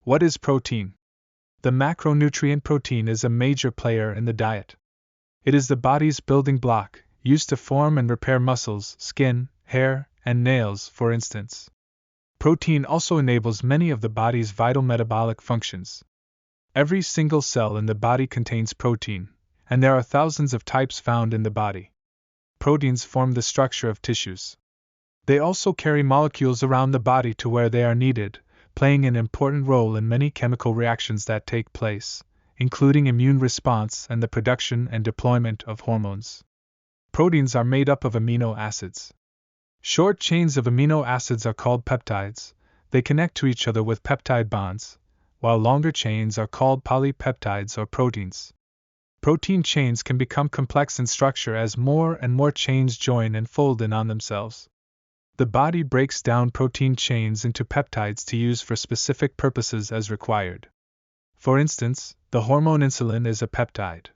What is protein? The macronutrient protein is a major player in the diet. It is the body's building block, used to form and repair muscles, skin, hair, and nails, for instance. Protein also enables many of the body's vital metabolic functions. Every single cell in the body contains protein, and there are thousands of types found in the body. Proteins form the structure of tissues. They also carry molecules around the body to where they are needed, playing an important role in many chemical reactions that take place, including immune response and the production and deployment of hormones. Proteins are made up of amino acids. Short chains of amino acids are called peptides. They connect to each other with peptide bonds, while longer chains are called polypeptides or proteins. Protein chains can become complex in structure as more and more chains join and fold in on themselves. The body breaks down protein chains into peptides to use for specific purposes as required. For instance, the hormone insulin is a peptide.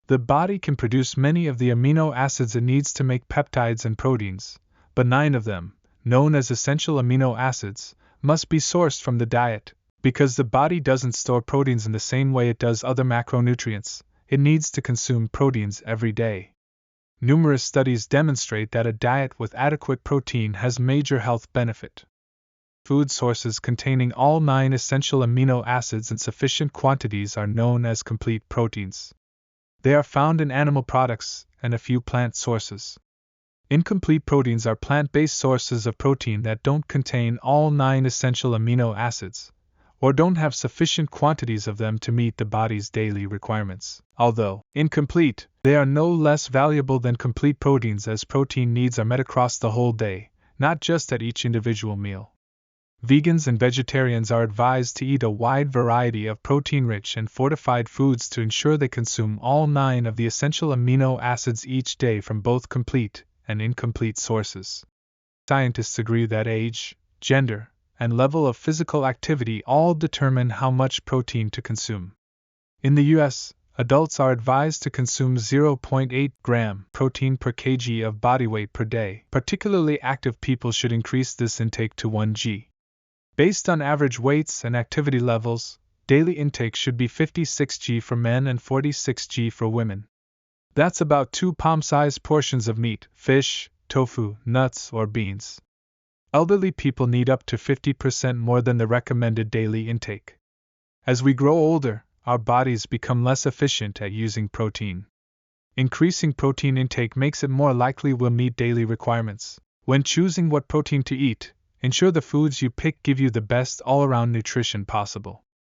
The body can produce many of the amino acids it needs to make peptides and proteins, but 9 of them, known as essential amino acids, must be sourced from the diet. Because the body doesn't store proteins in the same way it does other macronutrients, it needs to consume proteins every day. Numerous studies demonstrate that a diet with adequate protein has major health benefit. Food sources containing all 9 essential amino acids in sufficient quantities are known as complete proteins. They are found in animal products and a few plant sources. Incomplete proteins are plant-based sources of protein that don't contain all 9 essential amino acids, or don't have sufficient quantities of them to meet the body's daily requirements. Although incomplete, they are no less valuable than complete proteins, as protein needs are met across the whole day, not just at each individual meal. Vegans and vegetarians are advised to eat a wide variety of protein-rich and fortified foods to ensure they consume all 9 of the essential amino acids each day from both complete and incomplete sources. Scientists agree that age, gender, and level of physical activity all determine how much protein to consume. In the US, adults are advised to consume 0.8 gram protein per kg of body weight per day. Particularly active people should increase this intake to 1 g. Based on average weights and activity levels, daily intake should be 56 g for men and 46 g for women. That's about 2 palm-sized portions of meat, fish, tofu, nuts, or beans. Elderly people need up to 50% more than the recommended daily intake. As we grow older, our bodies become less efficient at using protein. Increasing protein intake makes it more likely we'll meet daily requirements. When choosing what protein to eat, ensure the foods you pick give you the best all-around nutrition possible.